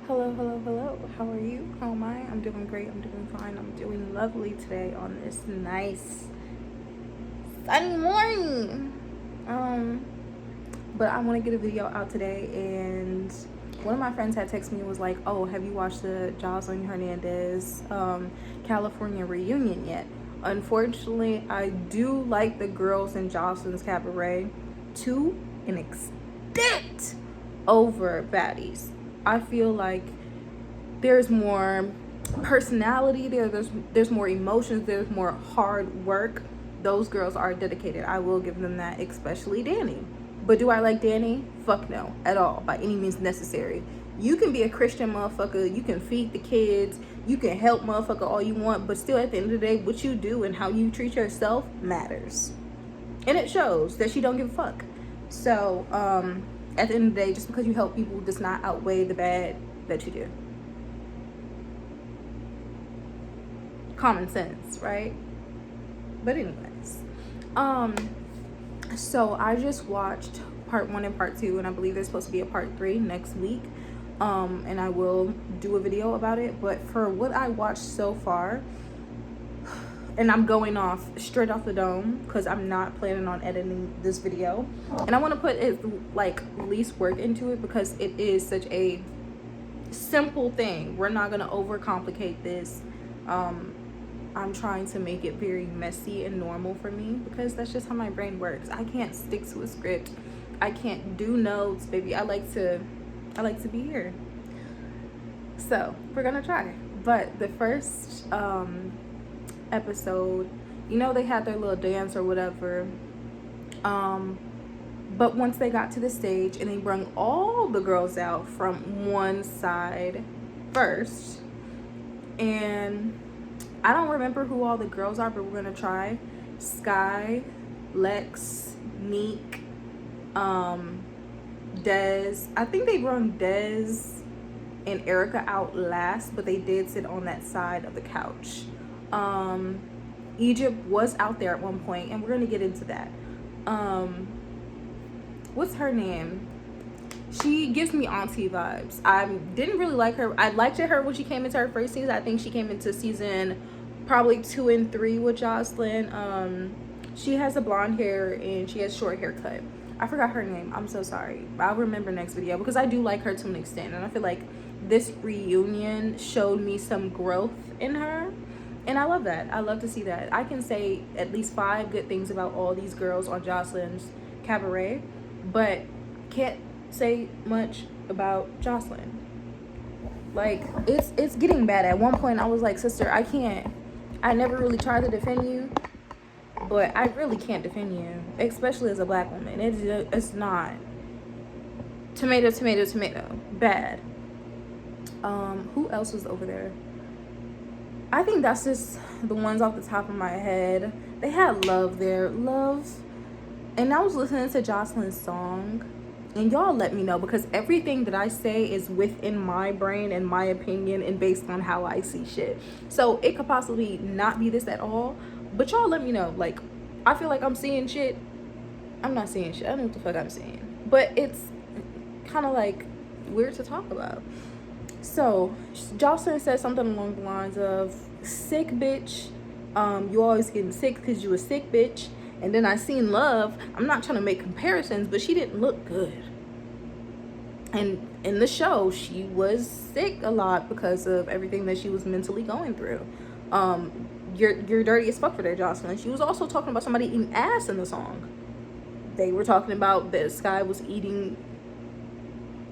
Hello, hello, hello. How are you? How am I? I'm doing great. I'm doing fine. I'm doing lovely today on this nice sunny morning. Um, but I want to get a video out today, and one of my friends had texted me and was like, "Oh, have you watched the Joseline Hernandez California reunion yet?" Unfortunately, I do like the girls in Joseline's Cabaret to an extent over baddies. I feel like there's more personality there, there's more emotions, there's more hard work. Those girls are dedicated, I will give them that, especially Danny. But do I like Danny? Fuck no, at all, by any means necessary. You can be a Christian motherfucker, you can feed the kids, you can help motherfucker all you want, but still at the end of the day, what you do and how you treat yourself matters. And it shows that she don't give a fuck. So at the end of the day, just because you help people does not outweigh the bad that you do. Common sense, right? But anyways, um so I just watched part 1 and part 2, and I believe there's supposed to be a part 3 next week. And I will do a video about it. But for what I watched so far, and I'm going off straight off the dome because I'm not planning on editing this video, and I want to put it like least work into it because it is such a simple thing. We're not going to overcomplicate this. I'm trying to make it very messy and normal for me because that's just how my brain works. I can't stick to a script. I can't do notes, baby. I like to be here. So we're gonna try. But the first episode, they had their little dance or whatever. But once they got to the stage and they brung all the girls out from one side first, and I don't remember who all the girls are, but we're gonna try. Sky, Lex, Neek, Dez. I think they brung Dez and Erica out last, but they did sit on that side of the couch. Egypt was out there at one point, and we're gonna get into that. What's her name? She gives me auntie vibes. I didn't really like her. I liked her when she came into her first season. I think she came into season probably 2 and 3 with Joseline. She has a blonde hair and she has short haircut. I forgot her name. I'm so sorry. I'll remember next video because I do like her to an extent, and I feel like this reunion showed me some growth in her, and I love that. I love to see that. I can say at least 5 good things about all these girls on Joseline's Cabaret, but can't say much about Joseline. Like, it's getting bad. At one point I was like, sister, I never really tried to defend you, but I really can't defend you, especially as a black woman. It's not tomato, tomato, tomato, bad. Who else was over there? I think that's just the ones off the top of my head. They had Love there. Love. And I was listening to Joseline's song, and y'all let me know, because everything that I say is within my brain and my opinion and based on how I see shit. So it could possibly not be this at all, but y'all let me know. Like, I feel like I'm seeing shit. I'm not seeing shit. I don't know what the fuck I'm seeing. But it's kind of like weird to talk about. So Joseline said something along the lines of, sick bitch. You always getting sick because you a sick bitch. And then I seen Love. I'm not trying to make comparisons, but she didn't look good. And in the show, she was sick a lot because of everything that she was mentally going through. You're dirty as fuck for that, Joseline. She was also talking about somebody eating ass in the song. They were talking about that Sky was eating,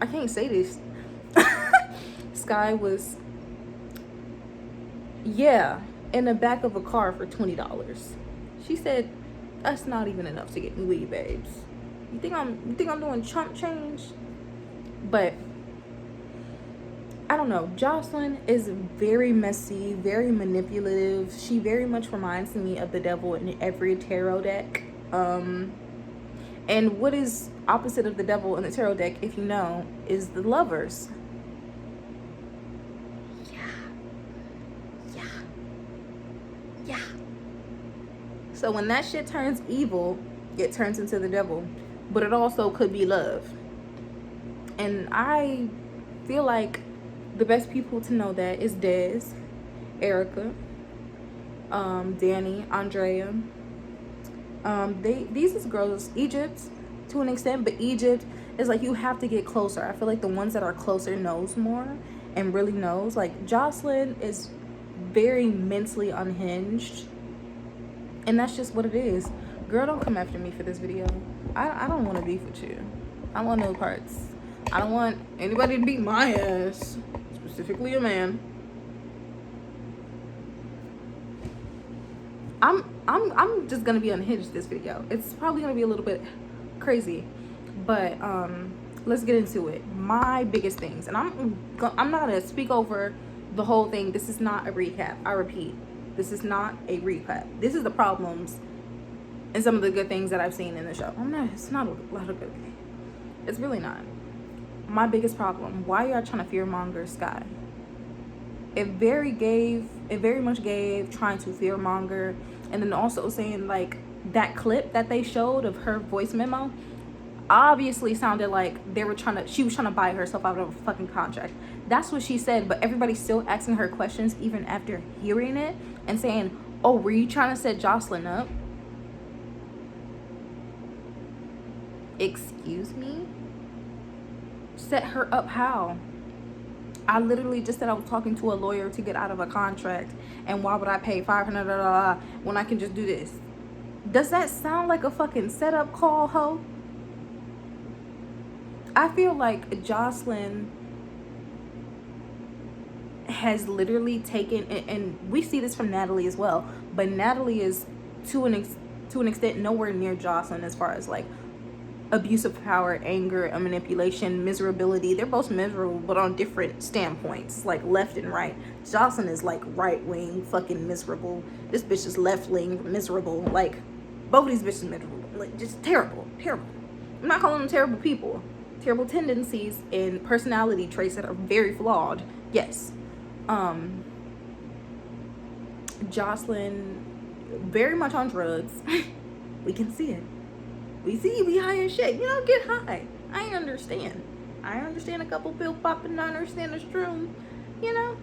I can't say this. Sky was, in the back of a car for $20. She said, that's not even enough to get me weed, babes. You think I'm doing chump change? But I don't know. Joseline is very messy, very manipulative. She very much reminds me of the devil in every tarot deck. And what is opposite of the devil in the tarot deck, if you know, is the Lovers. Yeah. So when that shit turns evil, it turns into the devil. But it also could be love. And I feel like The best people to know that is Des, Erica, Danny, Andrea. These is girls, Egypt to an extent, but Egypt is like you have to get closer. I feel like the ones that are closer knows more and really knows. Like Joseline is very mentally unhinged, and that's just what it is. Girl, don't come after me for this video. I don't want to beef with you. I want no parts. I don't want anybody to beat my ass, specifically a man. I'm just gonna be unhinged this video. It's probably gonna be a little bit crazy, but let's get into it. My biggest things, and I'm not gonna speak over the whole thing. This is not a recap. I repeat, this is not a recap. This is the problems and some of the good things that I've seen in the show. It's not a lot of good things. It's really not. My biggest problem, why y'all trying to fearmonger Sky? It very much gave trying to fearmonger, and then also saying like that clip that they showed of her voice memo obviously sounded like she was trying to buy herself out of a fucking contract. That's what she said, but everybody's still asking her questions even after hearing it and saying, oh, were you trying to set Joseline up? Excuse me? Set her up how? I literally just said I was talking to a lawyer to get out of a contract, and why would I pay $500 when I can just do this? Does that sound like a fucking setup call, ho? I feel like Joseline has literally taken, and we see this from Natalie as well, but Natalie is to an extent nowhere near Joseline as far as like abuse of power, anger, manipulation, miserability. They're both miserable, but on different standpoints, like left and right. Joseline is like right wing, fucking miserable. This bitch is left wing, miserable. Like both of these bitches miserable, like just terrible. I'm not calling them terrible people. Terrible tendencies and personality traits that are very flawed. Yes. Joseline very much on drugs. We can see it. We see you be high as shit. You know, get high. I understand. I understand a couple pill popping. I understand the shroom. You know,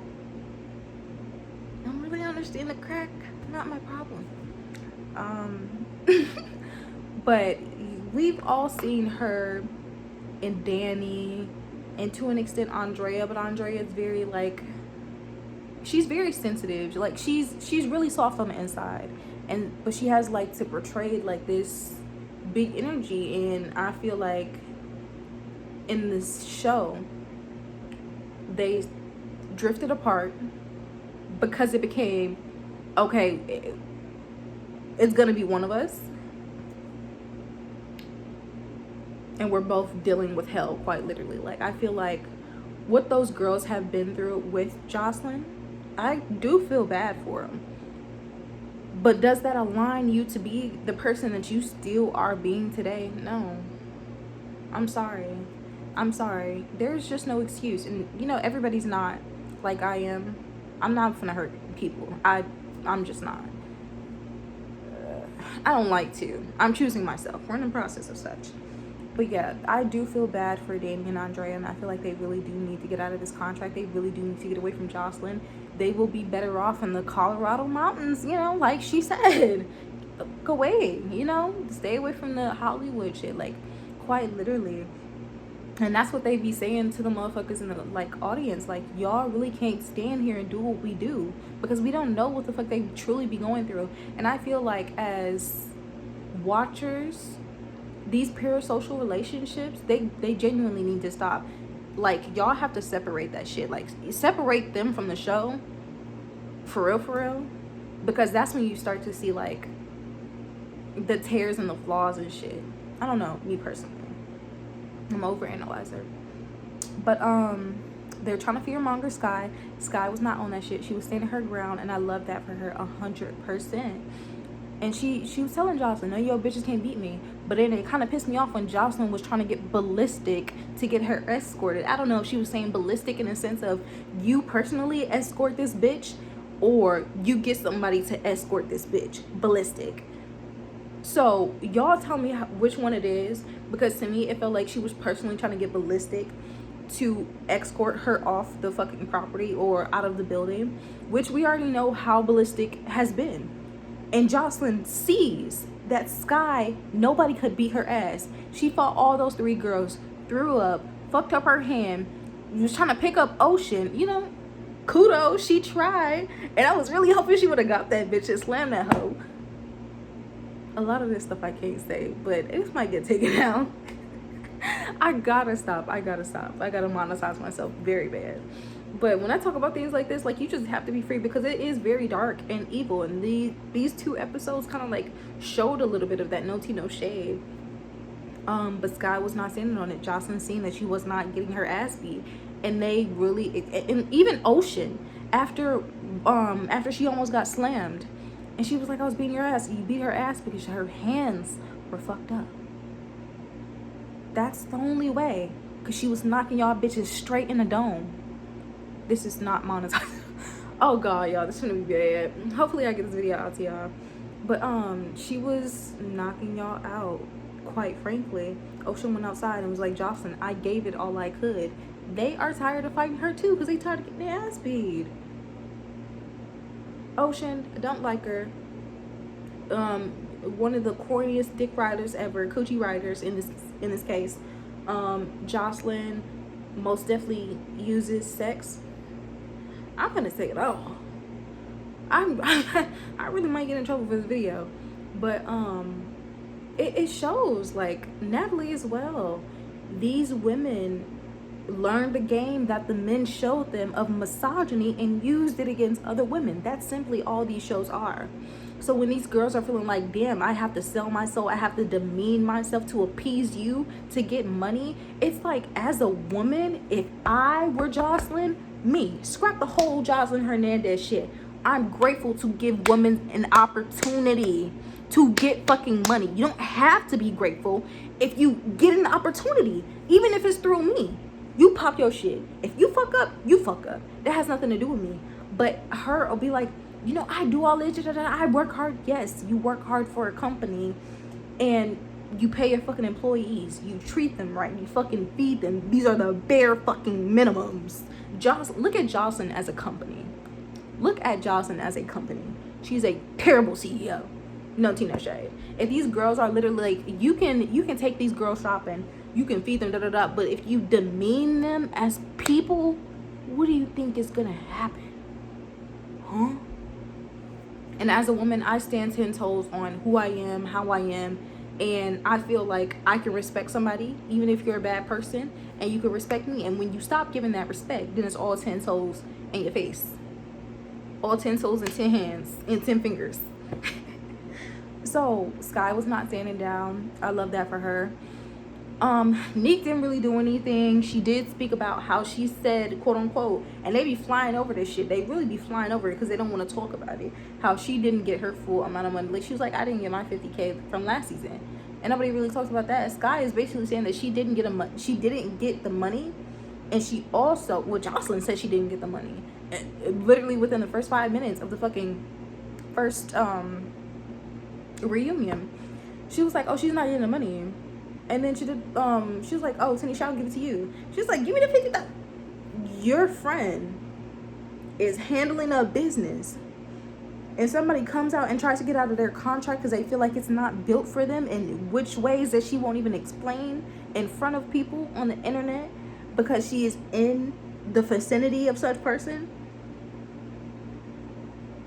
I don't really understand the crack. Not my problem. But we've all seen her and Danny, and to an extent Andrea. But Andrea is very like, she's very sensitive. Like she's really soft on the inside, but she has like to portray like this big energy, and I feel like in this show they drifted apart because it became okay, it's gonna be one of us and we're both dealing with hell, quite literally. Like I feel like what those girls have been through with Joseline, I do feel bad for them. But does that align you to be the person that you still are being today? No. I'm sorry. There's just no excuse. And you know, everybody's not like I am. I'm not gonna hurt people. I'm just not. I don't like to. I'm choosing myself. We're in the process of such. But yeah, I do feel bad for Danny and Andrea, and I feel like they really do need to get out of this contract. They really do need to get away from Joseline. They will be better off in the Colorado mountains, you know, like she said. Go away, you know, stay away from the Hollywood shit, like quite literally. And that's what they be saying to the motherfuckers in the like audience, like y'all really can't stand here and do what we do because we don't know what the fuck they truly be going through. And I feel like as watchers, these parasocial relationships, they genuinely need to stop. Like y'all have to separate that shit, like separate them from the show for real, because that's when you start to see like the tears and the flaws and shit. I don't know, me personally, I'm overanalyzer. But they're trying to fearmonger Sky. Sky was not on that shit. She was standing her ground, and I love that for her 100%. And she was telling Joseline, no, yo, bitches can't beat me. But then it kind of pissed me off when Joseline was trying to get ballistic to get her escorted. I don't know if she was saying ballistic in the sense of you personally escort this bitch, or you get somebody to escort this bitch. Ballistic. So y'all tell me which one it is, because to me it felt like she was personally trying to get ballistic to escort her off the fucking property or out of the building, which we already know how ballistic has been. And Joseline sees that Sky, nobody could beat her ass. She fought all those 3 girls, threw up, fucked up her hand, was trying to pick up Ocean. You know, kudos, she tried. And I was really hoping she would have got that bitch and slammed that hoe. A lot of this stuff I can't say, but this might get taken down. I gotta stop. I gotta monetize myself very bad. But when I talk about things like this, like, you just have to be free, because it is very dark and evil. And these 2 episodes kind of like showed a little bit of that. No tea, no shade. But Sky was not standing on it. Joseline seen that she was not getting her ass beat, and they really, and even Ocean, after she almost got slammed, and she was like, I was beating your ass. You beat her ass because her hands were fucked up. That's the only way, because she was knocking y'all bitches straight in the dome. This is not monetized. Oh god, y'all, this is gonna be bad. Hopefully I get this video out to y'all. But she was knocking y'all out, quite frankly. Ocean went outside and was like, Joseline, I gave it all I could. They are tired of fighting her too, because they tired of getting their ass beat. Ocean, I don't like her. One of the corniest dick riders ever, coochie riders in this case. Joseline most definitely uses sex. I'm gonna say it all. I really might get in trouble for this video, but it shows, like, Natalie as well. These women learned the game that the men showed them of misogyny and used it against other women. That's simply all these shows are. So when these girls are feeling like, damn, I have to sell my soul, I have to demean myself to appease you to get money, it's like, as a woman, if I were Joseline, me, scrap the whole Joseline Hernandez shit. I'm grateful to give women an opportunity to get fucking money. You don't have to be grateful if you get an opportunity, even if it's through me. You pop your shit. If you fuck up, you fuck up. That has nothing to do with me. But her will be like, you know, I do all this, I work hard. Yes, you work hard for a company, and you pay your fucking employees. You treat them right. You fucking feed them. These are the bare fucking minimums. Look at Joseline as a company. Look at Joseline as a company. She's a terrible CEO. No tea, no shade. If these girls are literally like, you can take these girls shopping, you can feed them, but if you demean them as people, what do you think is gonna happen? Huh? And as a woman, I stand 10 toes on who I am, how I am, and I feel like I can respect somebody, even if you're a bad person, and you can respect me. And when you stop giving that respect, then it's all 10 toes in your face. All 10 toes and 10 hands and 10 fingers. So Sky was not standing down. I love that for her. Nick didn't really do anything. She did speak about how she said, quote unquote, and they be flying over this shit. They really be flying over it because they don't want to talk about it. How she didn't get her full amount of money. Like, she was like, I didn't get my 50K from last season, and nobody really talks about that. Sky is basically saying that she didn't get the money, and she also, well, Joseline said she didn't get the money. Literally within the first 5 minutes of the fucking first reunion, she was like, oh, she's not getting the money. And then she was like, oh, Tanisha, I'll give it to you. She was like, give me the 50,000. Your friend is handling a business, and somebody comes out and tries to get out of their contract because they feel like it's not built for them, in which ways that she won't even explain in front of people on the internet because she is in the vicinity of such person.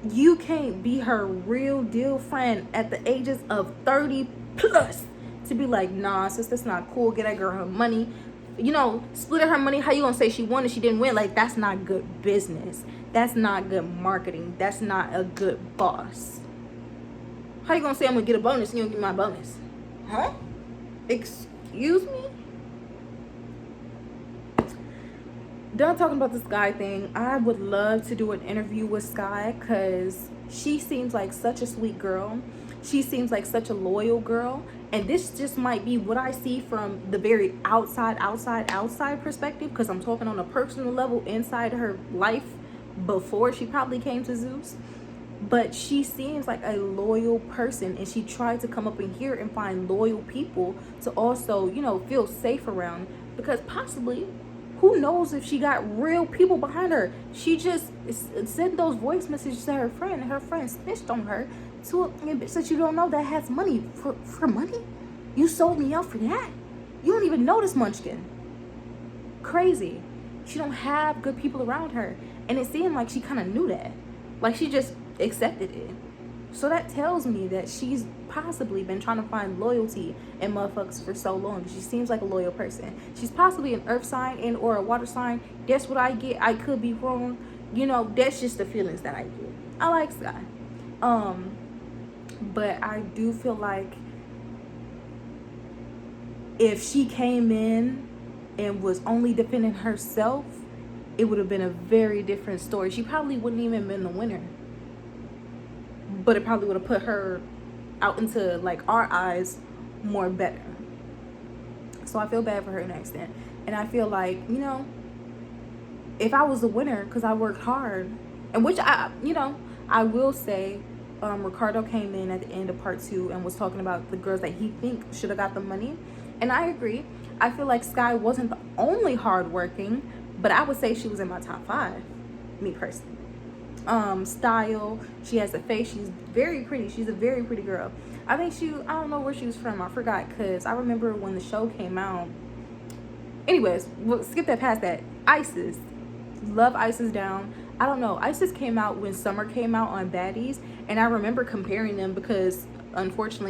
You can't be her real deal friend at the ages of 30 plus to be like, nah, sis, that's not cool. Get that girl her money. You know, split her money. How you gonna say she won and she didn't win? Like, that's not good business. That's not good marketing. That's not a good boss. How you gonna say I'm gonna get a bonus and you don't give me my bonus? Huh? Excuse me? Done talking about the Sky thing. I would love to do an interview with Sky because she seems like such a sweet girl. She seems like such a loyal girl. And this just might be what I see from the very outside perspective, because I'm talking on a personal level inside her life before she probably came to Zeus. But she seems like a loyal person, and she tried to come up in here and find loyal people to also, you know, feel safe around, because possibly, Who knows if she got real people behind her? She just sent those voice messages to her friend. Her friend snitched on her to a bitch that you don't know that has money. For money? You sold me out for that? You don't even know this munchkin. Crazy. She don't have good people around her. And it seemed like she kind of knew that. Like she just accepted it. So that tells me that she's possibly been trying to find loyalty in motherfuckers for so long. She seems like a loyal person. She's possibly an earth sign and or a water sign. That's what I get. I could be wrong. You know, that's just the feelings that I get. I like Sky. But I do feel like if she came in and was only defending herself, it would have been a very different story. She probably wouldn't even been the winner. But it probably would have put her out into like our eyes more better. So I feel bad for her in that extent. And I feel like, you know, if I was the winner, because I worked hard, and which I will say, Ricardo came in at the end of part 2 and was talking about the girls that he think should have got the money. And I agree. I feel like Sky wasn't the only hardworking, but I would say she was in my top 5, me personally. Style, she has a face, she's very pretty, she's a very pretty girl. I think I don't know where she was from, I forgot, because I remember when the show came out. Anyways, we'll skip that past that. Isis, love Isis down. I don't know, Isis came out when Summer came out on Baddies, and I remember comparing them because unfortunately